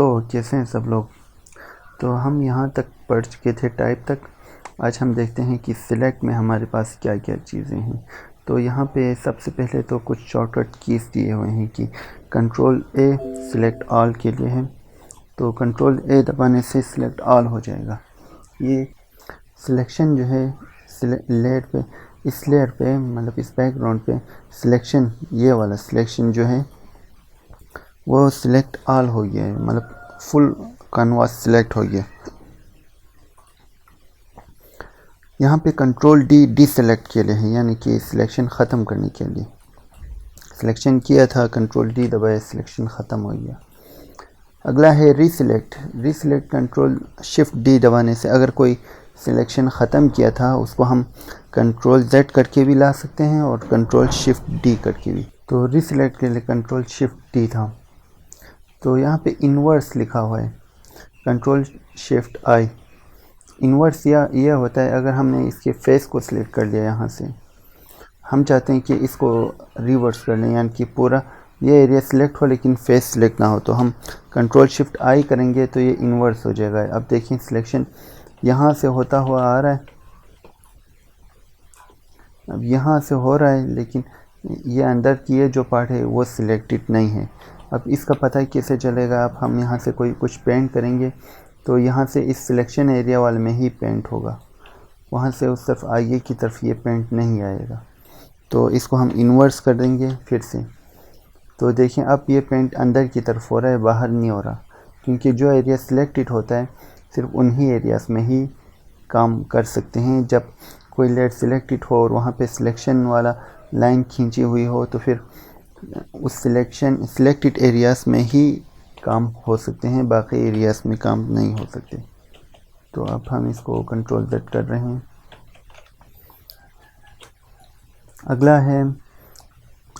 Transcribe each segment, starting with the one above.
तो कैसे हैं सब लोग। तो हम यहाँ तक पढ़ चुके थे टाइप तक। आज हम देखते हैं कि सिलेक्ट में हमारे पास क्या क्या चीज़ें हैं। तो यहाँ पे सबसे पहले तो कुछ शॉर्टकट कीज़ दिए हुए हैं कि कंट्रोल ए सिलेक्ट ऑल के लिए है। तो कंट्रोल ए दबाने से सिलेक्ट ऑल हो जाएगा। ये सिलेक्शन जो है लेयर पे, इस लेयर पे मतलब इस बैकग्राउंड पे सिलेक्शन, ये वाला सिलेक्शन जो है वो सिलेक्ट ऑल हो गया है, मतलब फुल कैनवास सिलेक्ट हो गया। यहाँ पे कंट्रोल डी डीसेलेक्ट के लिए है, यानी कि सिलेक्शन ख़त्म करने के लिए। सिलेक्शन किया था, कंट्रोल डी दबाया, सिलेक्शन ख़त्म हो गया। अगला है reselect. Reselect control shift D दबाने से अगर कोई सिलेक्शन ख़त्म किया था उसको हम कंट्रोल जेड करके भी ला सकते हैं और कंट्रोल शिफ्ट डी करके भी। तो रीसिलेक्ट के लिए कंट्रोल शिफ्ट डी था। तो यहाँ पे इन्वर्स लिखा हुआ है, कंट्रोल शिफ्ट आई। इन्वर्स यह होता है अगर हमने इसके फेस को सिलेक्ट कर लिया, यहाँ से हम चाहते हैं कि इसको रिवर्स कर लें, यानी कि पूरा ये एरिया सिलेक्ट हो लेकिन फेस सिलेक्ट ना हो, तो हम कंट्रोल शिफ्ट आई करेंगे तो ये इन्वर्स हो जाएगा। अब देखिए सिलेक्शन यहाँ से होता हुआ आ रहा है, अब यहाँ से हो रहा है लेकिन ये अंदर की ये जो पार्ट है वो सिलेक्टेड नहीं है। अब इसका पता कैसे चलेगा। अब हम यहाँ से कुछ पेंट करेंगे तो यहाँ से इस सिलेक्शन एरिया वाले में ही पेंट होगा, वहाँ से उस तरफ आगे की तरफ ये पेंट नहीं आएगा। तो इसको हम इन्वर्स कर देंगे फिर से। तो देखें अब ये पेंट अंदर की तरफ हो रहा है, बाहर नहीं हो रहा, क्योंकि जो एरिया सिलेक्टेड होता है सिर्फ उन्हीं एरियाज़ में ही काम कर सकते हैं। जब कोई लेयर सिलेक्टेड हो और वहाँ पे सिलेक्शन वाला लाइन खींची हुई हो तो फिर उस सिलेक्टेड एरियाज़ में ही काम हो सकते हैं, बाकी एरियाज़ में काम नहीं हो सकते। तो अब हम इसको कंट्रोल जेड कर रहे हैं। अगला है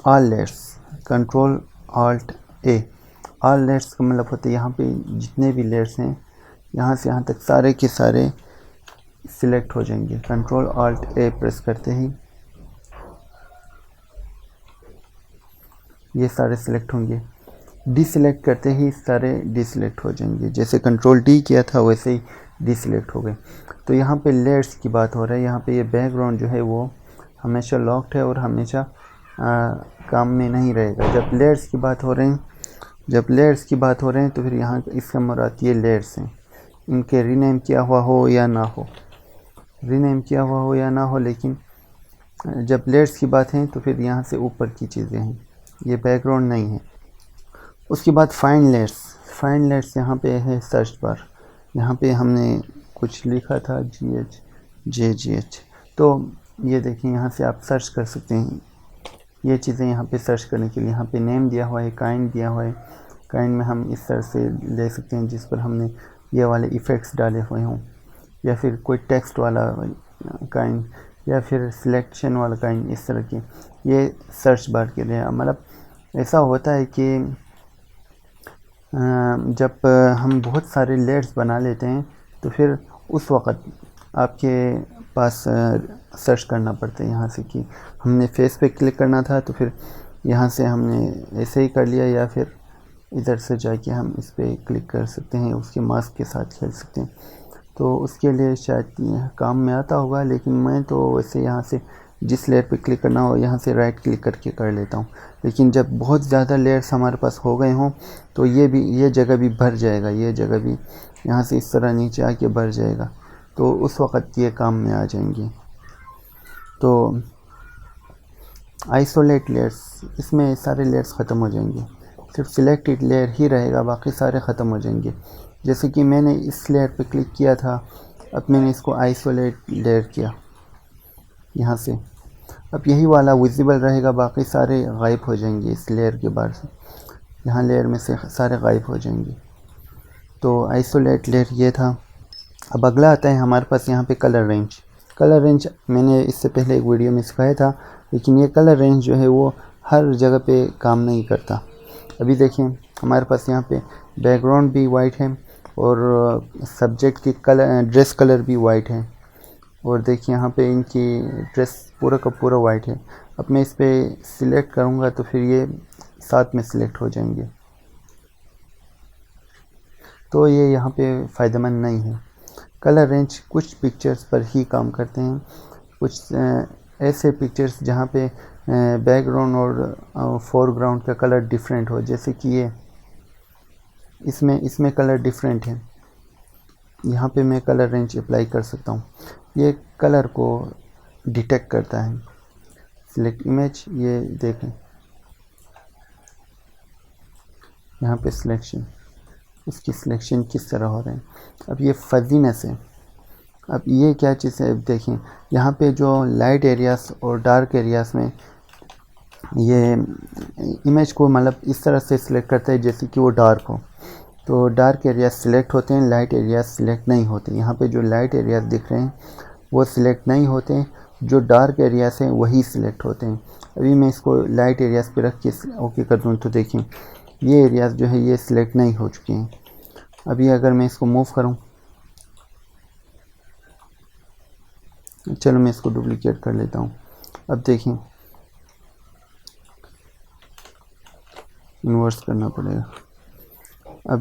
ऑल लेयर्स, कंट्रोल ऑल्ट ए। ऑल लेयर्स का मतलब होता है यहाँ पे जितने भी लेयर्स हैं यहाँ से यहाँ तक सारे के सारे सिलेक्ट हो जाएंगे। कंट्रोल ऑल्ट ए प्रेस करते ही ये सारे सिलेक्ट होंगे। डीसिलेक्ट करते ही सारे डीसिलेक्ट हो जाएंगे, जैसे कंट्रोल डी किया था वैसे ही डीसिलेक्ट हो गए। तो यहाँ पे लेयर्स की बात हो रहा है। यहाँ पे ये बैकग्राउंड जो है वो हमेशा लॉक्ड है और हमेशा काम में नहीं रहेगा। जब लेयर्स की बात हो रहे हैं तो फिर यहाँ इसका मुराद ये लेयर्स हैं, इनके रीनेम किया हुआ हो या ना हो, लेकिन जब लेयर्स की बात है तो फिर यहाँ से ऊपर की चीज़ें हैं, ये बैकग्राउंड नहीं है। उसके बाद फाइंड लेयर्स यहाँ पे है सर्च बार। यहाँ पे हमने कुछ लिखा था GH, तो ये देखें यहाँ से आप सर्च कर सकते हैं। ये चीज़ें यहाँ पे सर्च करने के लिए यहाँ पे नेम दिया हुआ है, काइंड दिया हुआ है। काइंड में हम इस तरह से ले सकते हैं जिस पर हमने ये वाले इफ़ेक्ट्स डाले हुए हों, या फिर कोई टेक्स्ट वाला काइंड, या फिर सिलेक्शन वाला काइंड, इस तरह के। ये सर्च बार के लिए मतलब ऐसा होता है कि जब हम बहुत सारे लेयर्स बना लेते हैं तो फिर उस वक़्त आपके पास सर्च करना पड़ता है यहाँ से कि हमने फेस पे क्लिक करना था तो फिर यहाँ से हमने ऐसे ही कर लिया, या फिर इधर से जाके हम इस पर क्लिक कर सकते हैं, उसके मास्क के साथ खेल सकते हैं। तो उसके लिए शायद काम में आता होगा, लेकिन मैं तो वैसे यहाँ से जिस लेयर पे क्लिक करना हो यहाँ से राइट क्लिक करके कर लेता हूँ। लेकिन जब बहुत ज़्यादा लेयर्स हमारे पास हो गए हों तो ये जगह भी भर जाएगा, ये जगह भी यहाँ से इस तरह नीचे आके भर जाएगा, तो उस वक़्त ये काम में आ जाएंगे। तो आइसोलेट लेयर्स, इसमें सारे लेयर्स ख़त्म हो जाएंगे, सिर्फ सिलेक्टेड लेयर ही रहेगा, बाकी सारे ख़त्म हो जाएंगे। जैसे कि मैंने इस लेयर पे क्लिक किया था, अब मैंने इसको आइसोलेट लेयर किया यहाँ से, अब यही वाला विजिबल रहेगा, बाकी सारे गायब हो जाएंगे इस लेयर के बाहर से, यहाँ लेयर में से सारे गायब हो जाएंगे। तो आइसोलेट लेयर ये था। अब अगला आता है हमारे पास यहाँ पे कलर रेंज। मैंने इससे पहले एक वीडियो में सिखाया था, लेकिन ये कलर रेंज जो है वो हर जगह पे काम नहीं करता। अभी देखें हमारे पास यहाँ पे बैकग्राउंड भी वाइट है और सब्जेक्ट की ड्रेस कलर भी वाइट है, और देखिए यहाँ पे इनकी ड्रेस पूरा का पूरा वाइट है। अब मैं इस पर सिलेक्ट करूँगा तो फिर ये साथ में सिलेक्ट हो जाएंगे। तो ये यहाँ पे फ़ायदेमंद नहीं है। कलर रेंज कुछ पिक्चर्स पर ही काम करते हैं, कुछ ऐसे पिक्चर्स जहाँ पे बैकग्राउंड और फोरग्राउंड का कलर डिफरेंट हो, जैसे कि ये इसमें कलर डिफरेंट है। यहाँ पे मैं कलर रेंज अप्लाई कर सकता हूँ, ये कलर को डिटेक्ट करता है। सिलेक्ट इमेज, ये देखें यहाँ पे सिलेक्शन, इसकी सिलेक्शन किस तरह हो रहे हैं। अब ये फजीनेस है। अब ये क्या चीज़ है, अब देखें यहाँ पे जो लाइट एरियाज़ और डार्क एरियाज़ में ये इमेज को मतलब इस तरह से सिलेक्ट करता है जैसे कि वो डार्क हो। तो डार्क एरियाज सिलेक्ट होते हैं, लाइट एरियाज सिलेक्ट नहीं होते। यहाँ पे जो लाइट एरियाज दिख रहे हैं वो सिलेक्ट नहीं होते, जो डार्क एरियाज हैं वही सिलेक्ट होते हैं। अभी मैं इसको लाइट एरियाज पे रख के ओके कर दूँ तो देखें ये एरियाज जो है ये सिलेक्ट नहीं हो चुके हैं। अभी अगर मैं इसको मूव करूँ, चलो मैं इसको डुप्लीकेट कर लेता हूँ। अब देखें इन्वर्स करना पड़ेगा। अब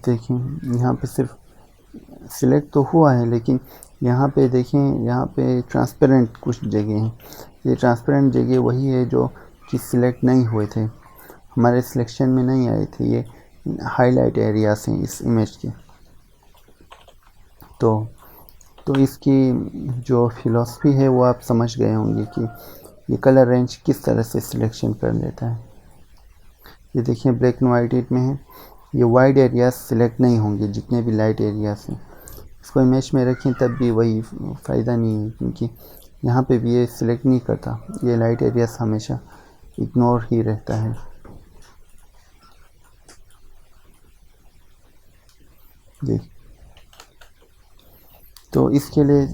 देखें यहाँ पे सिर्फ सिलेक्ट तो हुआ है, लेकिन यहाँ पे देखें यहाँ पे ट्रांसपेरेंट कुछ जगह हैं। ये ट्रांसपेरेंट जगह वही है जो कि सिलेक्ट नहीं हुए थे, हमारे सिलेक्शन में नहीं आए थे। ये हाईलाइट एरियाज हैं इस इमेज के। तो इसकी जो फिलॉसफी है वो आप समझ गए होंगे कि ये कलर रेंज किस तरह से सिलेक्शन कर लेता है। ये देखिए ब्लैक एंड वाइट में है, ये वाइड एरियाज सिलेक्ट नहीं होंगे जितने भी लाइट एरियाज हैं। इसको इमेज में रखें तब भी वही फ़ायदा नहीं है, क्योंकि यहाँ पे भी ये सिलेक्ट नहीं करता, ये लाइट एरियाज हमेशा इग्नोर ही रहता है। देख, तो इसके लिए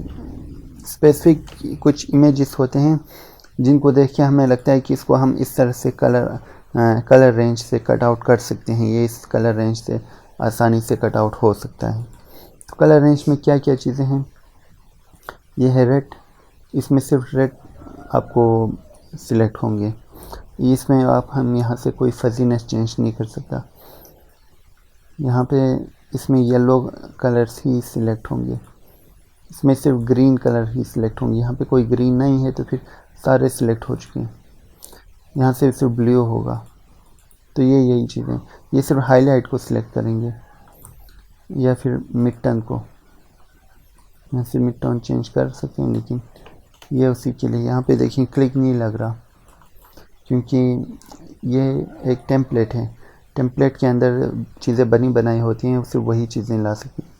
स्पेसिफिक कुछ इमेजेस होते हैं जिनको देख के हमें लगता है कि इसको हम इस तरह से कलर रेंज से कट आउट कर सकते हैं, ये इस कलर रेंज से आसानी से कट आउट हो सकता है। तो कलर रेंज में क्या क्या चीज़ें हैं, ये है रेड, इसमें सिर्फ रेड आपको सिलेक्ट होंगे। इसमें हम यहाँ से कोई फजीनेस चेंज नहीं कर सकता। यहाँ पे इसमें येलो कलर्स ही सिलेक्ट होंगे, इसमें सिर्फ ग्रीन कलर ही सिलेक्ट होंगे। यहाँ पे कोई ग्रीन नहीं है तो फिर सारे सिलेक्ट हो चुके हैं। यहाँ से सिर्फ ब्लू होगा। तो ये यही चीज़ें, ये सिर्फ हाईलाइट को सिलेक्ट करेंगे या फिर मिड टोन को, यहाँ से मिड टोन चेंज कर सकते हैं, लेकिन ये उसी के लिए। यहाँ पे देखिए क्लिक नहीं लग रहा क्योंकि ये एक टेम्पलेट है, टेम्पलेट के अंदर चीज़ें बनी बनाई होती हैं, सिर्फ वही चीज़ें ला सकते हैं।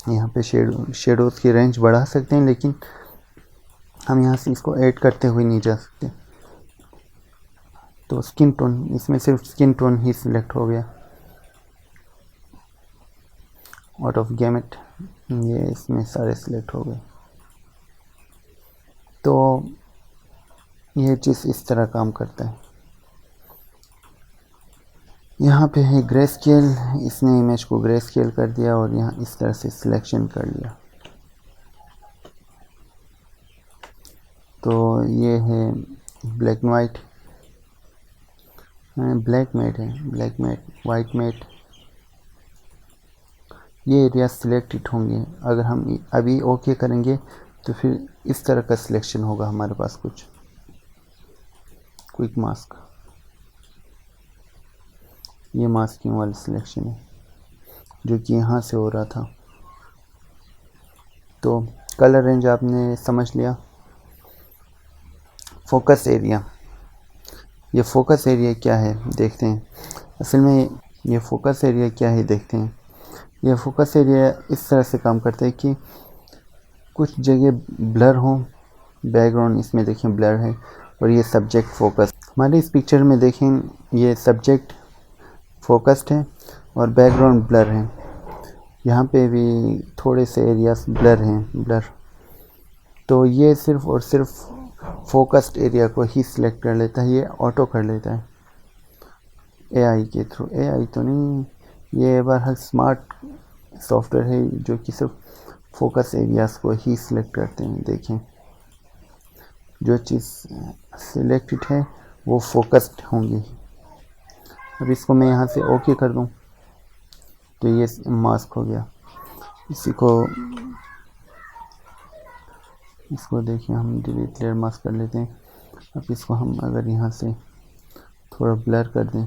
यहाँ पे शेडोज़ की रेंज बढ़ा सकते हैं, लेकिन हम यहाँ से इसको ऐड करते हुए नहीं जा सकते। तो स्किन टोन, इसमें सिर्फ स्किन टोन ही सिलेक्ट हो गया। आउट ऑफ गैमेट, ये इसमें सारे सिलेक्ट हो गए। तो ये चीज़ इस तरह काम करता है। यहाँ पे है ग्रे स्केल, इसने इमेज को ग्रे स्केल कर दिया और यहाँ इस तरह से सिलेक्शन कर लिया। तो ये है black and white, black matte है, ब्लैक मैट, वाइट मैट, ये एरिया सिलेक्टेड होंगे। अगर हम अभी ओके करेंगे तो फिर इस तरह का सिलेक्शन होगा हमारे पास कुछ। क्विक मास्क, ये मास्किंग वाला सिलेक्शन है जो कि यहाँ से हो रहा था। तो कलर रेंज आपने समझ लिया। फोकस एरिया, ये फोकस एरिया क्या है देखते हैं। असल में ये फोकस एरिया क्या है देखते हैं। ये फोकस एरिया इस तरह से काम करता है कि कुछ जगह ब्लर हो, बैकग्राउंड इसमें देखें ब्लर है, और ये सब्जेक्ट फोकस। हमारे इस पिक्चर में देखें ये सब्जेक्ट फोकस्ड है और बैकग्राउंड ब्लर है। यहाँ पे भी थोड़े से एरियाज ब्लर हैं, ब्लर। तो ये सिर्फ और सिर्फ फोकस्ड एरिया को ही सिलेक्ट कर लेता है, ये ऑटो कर लेता है एआई के थ्रू। एआई तो नहीं, ये बहरहाल स्मार्ट सॉफ्टवेयर है जो कि सिर्फ फोकस एरियाज़ को ही सिलेक्ट करते हैं। देखें जो चीज़ सिलेक्टेड है वो फोकस्ड होंगी। अब इसको मैं यहाँ से ओके कर दूँ तो ये मास्क हो गया। इसको देखिए हम डिलीट लेयर मास्क कर लेते हैं। अब इसको हम अगर यहाँ से थोड़ा ब्लर कर दें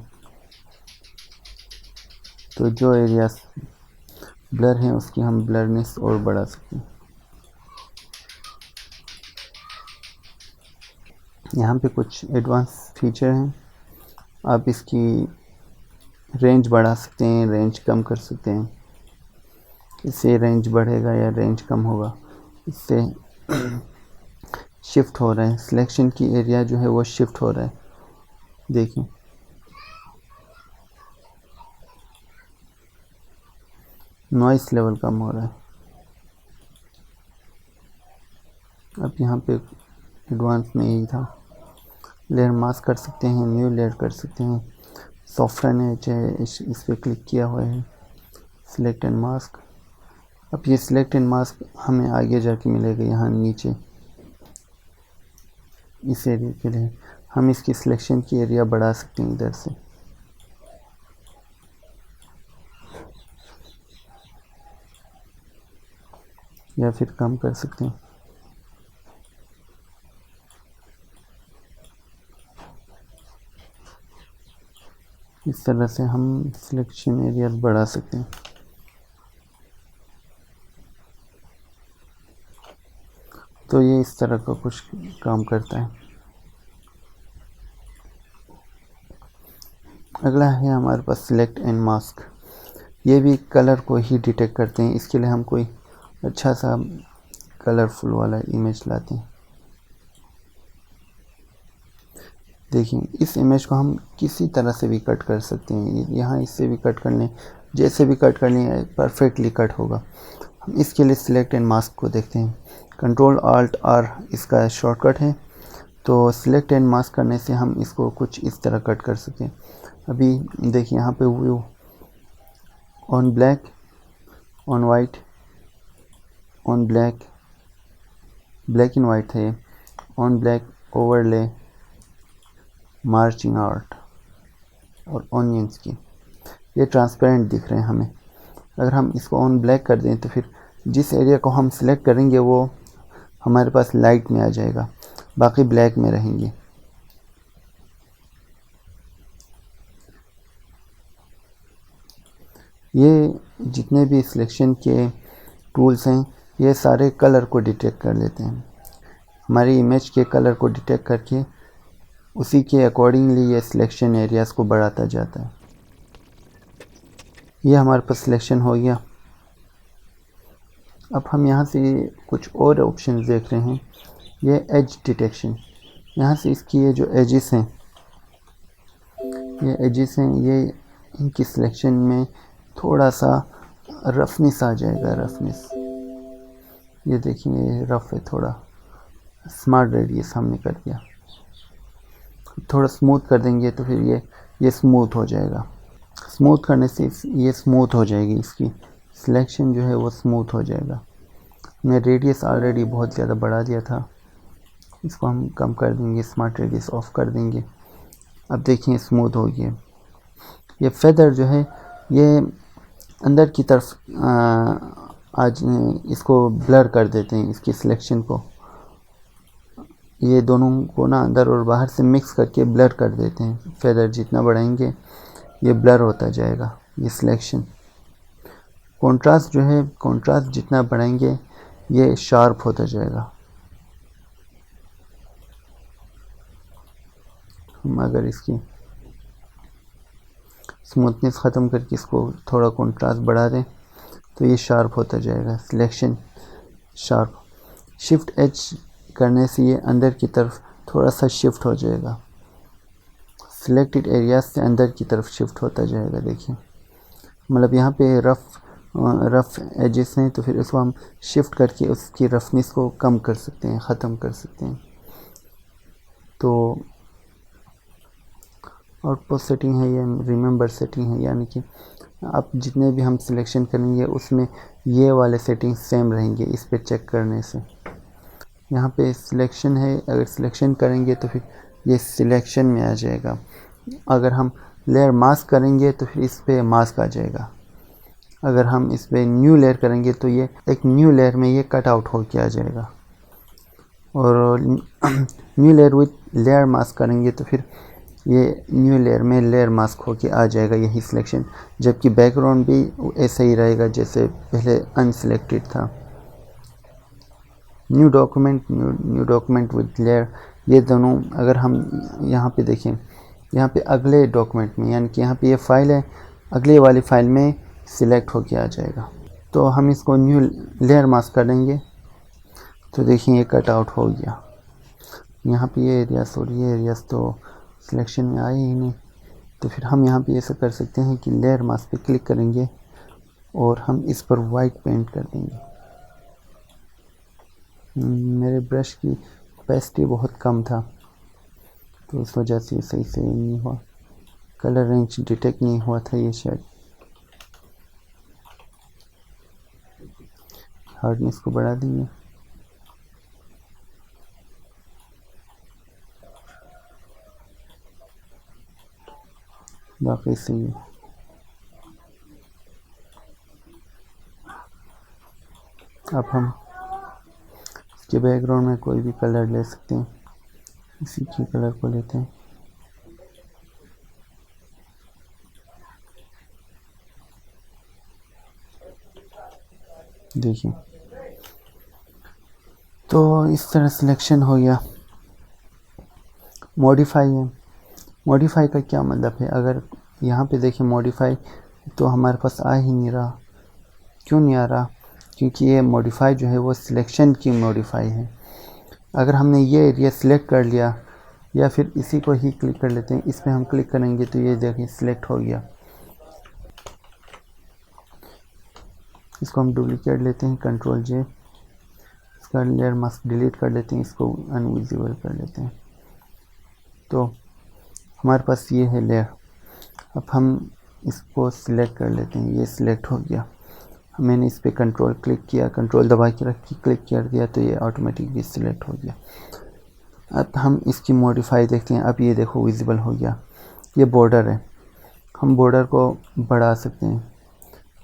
तो जो एरियाज ब्लर हैं उसकी हम ब्लरनेस और बढ़ा सकते हैं। यहाँ पे कुछ एडवांस फीचर हैं, आप इसकी रेंज बढ़ा सकते हैं, रेंज कम कर सकते हैं। इससे रेंज बढ़ेगा या रेंज कम होगा, इससे शिफ्ट हो रहा है, सिलेक्शन की एरिया जो है वो शिफ्ट हो रहा है। देखिए नॉइस लेवल कम हो रहा है। अब यहाँ पे एडवांस में यही था, लेयर मास्क कर सकते हैं, न्यू लेयर कर सकते हैं, सॉफ्टवेयर ने चाहे इस पर क्लिक किया हुआ है, सिलेक्ट एंड मास्क। अब ये सिलेक्ट एंड मास्क हमें आगे जाके मिलेगा यहाँ नीचे। इस एरिया के लिए हम इसकी सिलेक्शन की एरिया बढ़ा सकते हैं इधर से। या फिर कम कर सकते हैं। इस तरह से हम सिलेक्शन एरिया बढ़ा सकते हैं। तो ये इस तरह का कुछ काम करता है। अगला है हमारे पास सिलेक्ट एंड मास्क। ये भी कलर को ही डिटेक्ट करते हैं। इसके लिए हम कोई अच्छा सा कलरफुल वाला इमेज लाते हैं। देखिए इस इमेज को हम किसी तरह से भी कट कर सकते हैं। यहाँ इससे भी कट कर लें, जैसे भी कट करनी है परफेक्टली कट होगा। हम इसके लिए सिलेक्ट एंड मास्क को देखते हैं। कंट्रोल ऑल्ट आर इसका शॉर्टकट है। तो सिलेक्ट एंड मास्क करने से हम इसको कुछ इस तरह कट कर सकते हैं। अभी देखिए यहाँ पे view on black, on white, on black, black and white है, on black, overlay, marching art और ऑनियंस की, ये ट्रांसपेरेंट दिख रहे हैं हमें। अगर हम इसको ऑन ब्लैक कर दें तो फिर जिस एरिया को हम सिलेक्ट करेंगे वो हमारे पास लाइट में आ जाएगा, बाकी ब्लैक में रहेंगे। ये जितने भी सिलेक्शन के टूल्स हैं ये सारे कलर को डिटेक्ट कर लेते हैं। हमारी इमेज के कलर को डिटेक्ट करके उसी के अकॉर्डिंगली ये सिलेक्शन एरियाज़ को बढ़ाता जाता है। ये हमारे पास सिलेक्शन हो गया। अब हम यहाँ से कुछ और ऑप्शन देख रहे हैं। ये एज डिटेक्शन, यहाँ से इसकी ये जो एजेस हैं, ये इनकी सिलेक्शन में थोड़ा सा रफनेस आ जाएगा। रफनेस ये देखिए ये रफ है, थोड़ा स्मार्ट रेडियस हमने कर दिया। थोड़ा स्मूथ कर देंगे तो फिर ये स्मूथ हो जाएगा। स्मूथ करने से ये स्मूथ हो जाएगी, इसकी सिलेक्शन जो है वो स्मूथ हो जाएगा। मैं रेडियस ऑलरेडी बहुत ज़्यादा बढ़ा दिया था, इसको हम कम कर देंगे, स्मार्ट रेडियस ऑफ कर देंगे। अब देखिए स्मूथ हो गया। ये फेदर जो है ये अंदर की तरफ आज इसको ब्लर कर देते हैं, इसकी सिलेक्शन को, ये दोनों को ना अंदर और बाहर से मिक्स करके ब्लर कर देते हैं। फेदर जितना बढ़ाएंगे ये ब्लर होता जाएगा ये सिलेक्शन। कंट्रास्ट जो है, कंट्रास्ट जितना बढ़ाएंगे ये शार्प होता जाएगा। हम अगर इसकी स्मूथनेस ख़त्म करके इसको थोड़ा कंट्रास्ट बढ़ा दें तो ये शार्प होता जाएगा, सिलेक्शन शार्प। शिफ्ट एच करने से ये अंदर की तरफ थोड़ा सा शिफ्ट हो जाएगा, सिलेक्टेड एरिया से अंदर की तरफ शिफ्ट होता जाएगा। देखिए मतलब यहाँ पे रफ़ एजेस हैं तो फिर उसको हम शिफ्ट करके उसकी रफनेस को कम कर सकते हैं, ख़त्म कर सकते हैं। तो आउटपुट सेटिंग है, ये रिमेंबर सेटिंग है, यानी कि आप जितने भी हम सिलेक्शन करेंगे उसमें ये वाले सेटिंग सेम रहेंगे इस पे चेक करने से। यहाँ पे सिलेक्शन है, अगर सिलेक्शन करेंगे तो फिर ये सिलेक्शन में आ जाएगा। अगर हम लेयर मास्क करेंगे तो फिर इस पर मास्क आ जाएगा। अगर हम इस पर न्यू लेयर करेंगे तो ये एक न्यू लेयर में ये कट आउट हो के आ जाएगा। और new layer with layer mask करेंगे तो फिर ये न्यू लेयर में लेयर मास्क होके आ जाएगा, यही सिलेक्शन। जबकि बैकग्राउंड भी ऐसा ही रहेगा जैसे पहले अनसिलेक्टेड था। न्यू डॉक्यूमेंट विद लेयर, ये दोनों अगर हम यहाँ पे देखें, यहाँ पे अगले डॉक्यूमेंट में, यानी कि यहाँ पे ये फाइल है, अगले वाली फाइल में सिलेक्ट होके आ जाएगा। तो हम इसको न्यू लेयर मास्क कर देंगे तो देखिए ये कट आउट हो गया। यहाँ पे ये एरियाज और ये एरियाज तो सिलेक्शन में आए ही नहीं। तो फिर हम यहाँ पे ऐसा कर सकते हैं कि लेयर मास्क पे क्लिक करेंगे और हम इस पर वाइट पेंट कर देंगे। मेरे ब्रश की कैपेसिटी बहुत कम था तो इस वजह से सही से नहीं हुआ, कलर रेंज डिटेक्ट नहीं हुआ था ये शायद। हार्डनेस को बढ़ा देंगे। बाकी सही है। अब हम इसके बैकग्राउंड में कोई भी कलर ले सकते हैं, इसी के कलर को लेते हैं। देखिए तो इस तरह सिलेक्शन हो गया। मॉडिफाई है, मॉडिफाई का क्या मतलब है? अगर यहाँ पे देखें मॉडिफाई तो हमारे पास आ ही नहीं रहा। क्यों नहीं आ रहा? क्योंकि ये मॉडिफाई जो है वो सिलेक्शन की मॉडिफाई है। अगर हमने ये एरिया सिलेक्ट कर लिया या फिर इसी को ही क्लिक कर लेते हैं, इस पर हम क्लिक करेंगे तो ये देखिए सिलेक्ट हो गया। इसको हम डुप्लीकेट लेते हैं, कंट्रोल जे, इसका लेयर मास्क डिलीट कर लेते हैं, इसको अनविजिबल कर लेते हैं। तो हमारे पास ये है लेयर। अब हम इसको सिलेक्ट कर लेते हैं, ये सिलेक्ट हो गया। मैंने इस पर कंट्रोल क्लिक किया, कंट्रोल दबा के रख के क्लिक कर दिया तो ये ऑटोमेटिकली सिलेक्ट हो गया। अब हम इसकी मॉडिफाई देखते हैं। अब ये देखो विजिबल हो गया। ये बॉर्डर है, हम बॉर्डर को बढ़ा सकते हैं,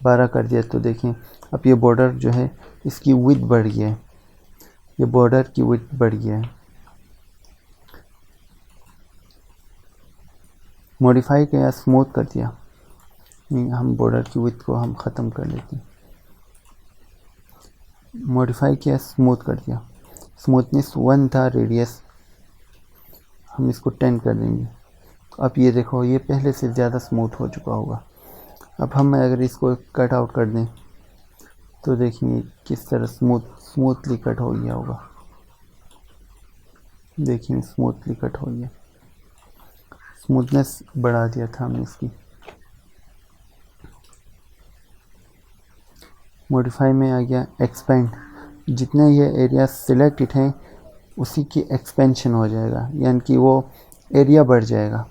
12 कर दिया तो देखें अब ये बॉर्डर जो है इसकी विड्थ बढ़ गई है, ये बॉर्डर की विड्थ बढ़ गई है। मॉडिफाई किया, स्मूथ कर दिया, हम बॉर्डर की विड्थ को हम ख़त्म कर लेते हैं। मॉडिफाई किया, स्मूथ कर दिया, स्मूथनेस 1 था, रेडियस हम इसको 10 कर देंगे। अब ये देखो ये पहले से ज़्यादा स्मूथ हो चुका होगा। अब हम अगर इसको कट आउट कर दें तो देखिए किस तरह स्मूथली कट हो गया होगा। देखिए स्मूथली कट हो गया, स्मूथनेस बढ़ा दिया था हमने इसकी। मॉडिफाई में आ गया एक्सपेंड, जितने ये एरिया सिलेक्टेड हैं उसी की एक्सपेंशन हो जाएगा, यानी कि वो एरिया बढ़ जाएगा।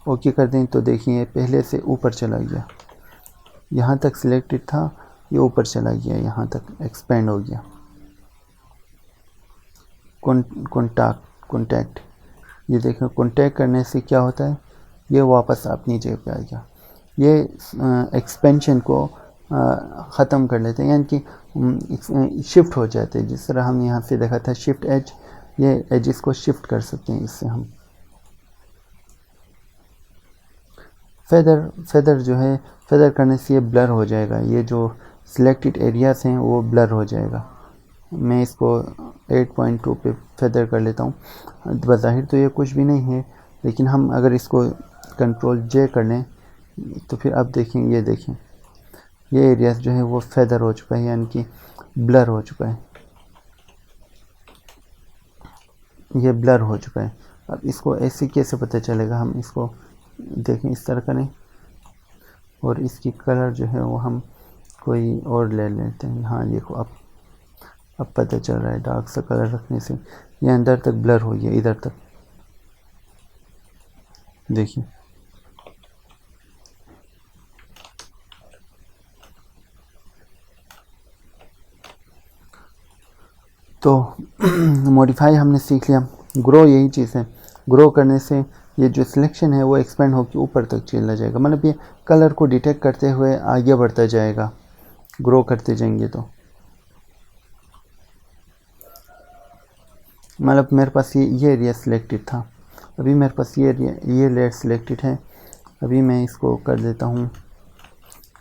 ओके कर दें तो देखिए पहले से ऊपर चला गया, यहाँ तक सिलेक्टेड था ये ऊपर चला गया, यहाँ तक एक्सपेंड हो गया। कॉन्टैक्ट, ये देखो कॉन्टैक्ट करने से क्या होता है, ये वापस अपनी जगह पे आ गया। ये एक्सपेंशन को ख़त्म कर लेते हैं, यानी कि शिफ्ट हो जाते हैं। जिस तरह हमने यहाँ से देखा था शिफ्ट एज, ये एजेस को शिफ्ट कर सकते हैं इससे हम। फेदर जो है, फेदर करने से ये ब्लर हो जाएगा, ये जो सिलेक्टेड एरियाज हैं वो ब्लर हो जाएगा। मैं इसको 8.2 पे फेदर कर लेता हूँ। बज़ाहिर तो ये कुछ भी नहीं है, लेकिन हम अगर इसको कंट्रोल जे कर लें तो फिर अब देखें, ये देखें ये एरियाज जो है वो फेदर हो चुका है, यानी कि ब्लर हो चुका है, ये ब्लर हो चुका है। अब इसको ऐसे कैसे पता चलेगा? हम इसको देखें, इस तरह करें और इसकी कलर जो है वो हम कोई और ले लेते हैं। हाँ देखो अब पता चल रहा है, डार्क सा कलर रखने से ये अंदर तक ब्लर हो गया, इधर तक देखिए। तो मॉडिफाई हमने सीख लिया। ग्रो यही चीज़ है, ग्रो करने से ये जो सिलेक्शन है वो एक्सपेंड होकर ऊपर तक चला जाएगा, मतलब ये कलर को डिटेक्ट करते हुए आगे बढ़ता जाएगा ग्रो करते जाएंगे। तो मतलब मेरे पास ये एरिया सिलेक्टेड था, अभी मेरे पास ये लेयर सिलेक्टेड है। अभी मैं इसको कर देता हूँ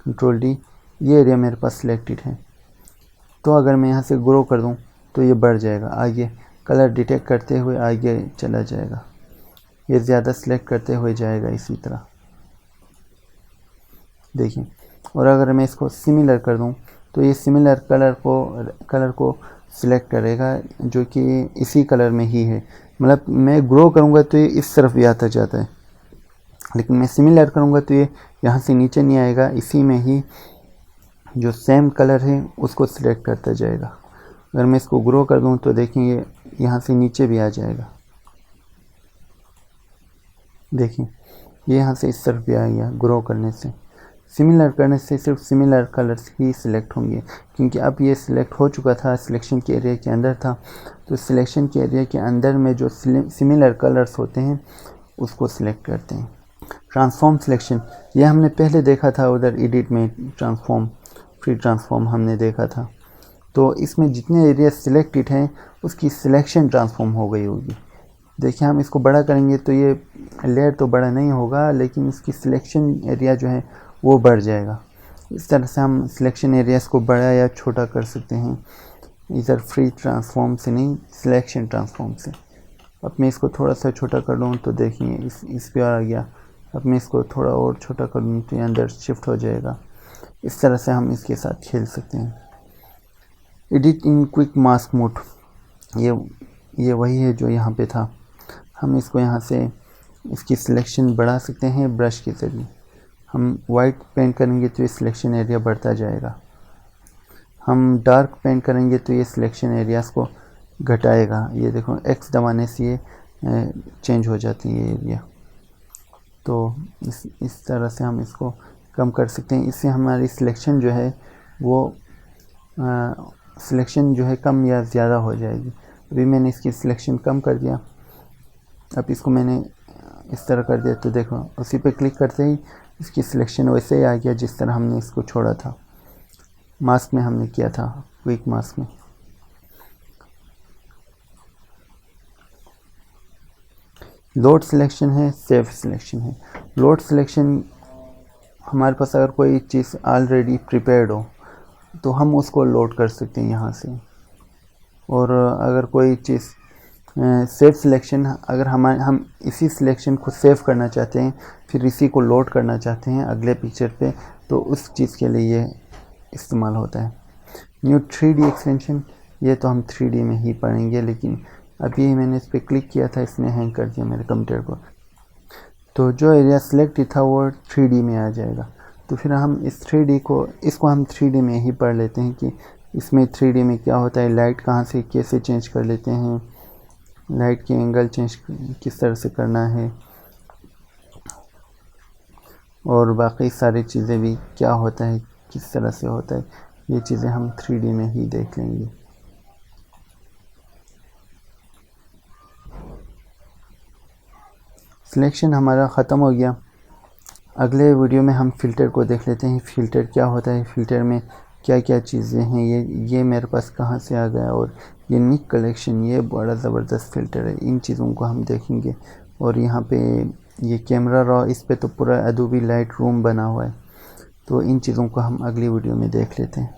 कंट्रोल डी, ये एरिया मेरे पास सिलेक्टेड है। तो अगर मैं यहाँ से ग्रो कर दूँ तो ये बढ़ जाएगा, आगे कलर डिटेक्ट करते हुए आगे चला जाएगा, ये ज़्यादा सिलेक्ट करते हुए जाएगा इसी तरह, देखिए। और अगर मैं इसको सिमिलर कर दूं तो ये सिमिलर कलर को सिलेक्ट करेगा जो कि इसी कलर में ही है। मतलब मैं ग्रो करूंगा तो ये इस तरफ भी आता जाता है, लेकिन मैं सिमिलर करूंगा तो ये यहाँ से नीचे नहीं आएगा, इसी में ही जो सेम कलर है उसको सिलेक्ट करता जाएगा। अगर मैं इसको ग्रो कर दूं तो देखेंगे यहाँ से नीचे भी आ जाएगा, देखिए ये यहाँ से इस तरफ भी आ गया। ग्रो करने से, सिमिलर करने से सिर्फ सिमिलर कलर्स ही सिलेक्ट होंगे, क्योंकि अब ये सिलेक्ट हो चुका था, सिलेक्शन के एरिया के अंदर था। तो सिलेक्शन के एरिया के अंदर में जो सिमिलर कलर्स होते हैं उसको सिलेक्ट करते हैं। ट्रांसफॉर्म सिलेक्शन, ये हमने पहले देखा था उधर एडिट में, ट्रांसफॉर्म फ्री ट्रांसफॉर्म हमने देखा था। तो इसमें जितने एरिया सिलेक्टेड हैं उसकी सिलेक्शन ट्रांसफॉर्म हो गई होगी। देखिए हम इसको बड़ा करेंगे तो ये लेयर तो बड़ा नहीं होगा, लेकिन इसकी सिलेक्शन एरिया जो है वो बढ़ जाएगा। इस तरह से हम सिलेक्शन एरियाज़ को बड़ा या छोटा कर सकते हैं, इधर फ्री ट्रांसफॉर्म से नहीं, सिलेक्शन ट्रांसफॉर्म से। अब मैं इसको थोड़ा सा छोटा कर लूँ तो देखिए इस पे आ गया। अब मैं इसको थोड़ा और छोटा कर लूँ तो ये अंदर शिफ्ट हो जाएगा। इस तरह से हम इसके साथ खेल सकते हैं। Edit in quick mask mode, ये वही है जो यहाँ पे था। हम इसको यहाँ से इसकी सिलेक्शन बढ़ा सकते हैं ब्रश के ज़रिए। हम वाइट पेंट करेंगे तो ये सिलेक्शन एरिया बढ़ता जाएगा, हम डार्क पेंट करेंगे तो ये सिलेक्शन एरियाज़ को घटाएगा। ये देखो एक्स दबाने से ये चेंज हो जाती है ये एरिया। तो इस तरह से हम इसको कम कर सकते हैं। इससे हमारी सिलेक्शन जो है वो सिलेक्शन जो है कम या ज़्यादा हो जाएगी। अभी मैंने इसकी सिलेक्शन कम कर दिया, अब इसको मैंने इस तरह कर दिया तो देखो उसी पे क्लिक करते ही इसकी सिलेक्शन वैसे ही आ गया जिस तरह हमने इसको छोड़ा था, मास्क में हमने किया था, क्विक मास्क में। लोड सिलेक्शन है, सेव सिलेक्शन है। लोड सिलेक्शन, हमारे पास अगर कोई चीज़ ऑलरेडी प्रिपेयर्ड हो तो हम उसको लोड कर सकते हैं यहाँ से। और अगर कोई चीज़ सेव सिलेक्शन, अगर हम इसी सिलेक्शन को सेव करना चाहते हैं, फिर इसी को लोड करना चाहते हैं अगले पिक्चर पे, तो उस चीज़ के लिए ये इस्तेमाल होता है। न्यू 3D एक्सटेंशन, ये तो हम 3D में ही पढ़ेंगे, लेकिन अभी मैंने इस पर क्लिक किया था, इसने हैंग कर दिया मेरे कंप्यूटर को। तो जो एरिया सिलेक्ट था वो 3D में आ जाएगा। तो फिर हम इस 3D को, इसको हम 3D में ही पढ़ लेते हैं कि इसमें 3D में क्या होता है, लाइट कहाँ से कैसे चेंज कर लेते हैं, लाइट के एंगल चेंज किस तरह से करना है, और बाकी सारी चीज़ें भी क्या होता है, किस तरह से होता है, ये चीज़ें हम 3D में ही देख लेंगे। सिलेक्शन हमारा ख़त्म हो गया। अगले वीडियो में हम फ़िल्टर को देख लेते हैं, फ़िल्टर क्या होता है, फ़िल्टर में क्या क्या चीज़ें हैं, ये मेरे पास कहाँ से आ गया, और ये निक कलेक्शन, ये बड़ा ज़बरदस्त फ़िल्टर है। इन चीज़ों को हम देखेंगे। और यहाँ पे ये कैमरा रॉ, इस पे तो पूरा एडोबी लाइट रूम बना हुआ है। तो इन चीज़ों को हम अगली वीडियो में देख लेते हैं।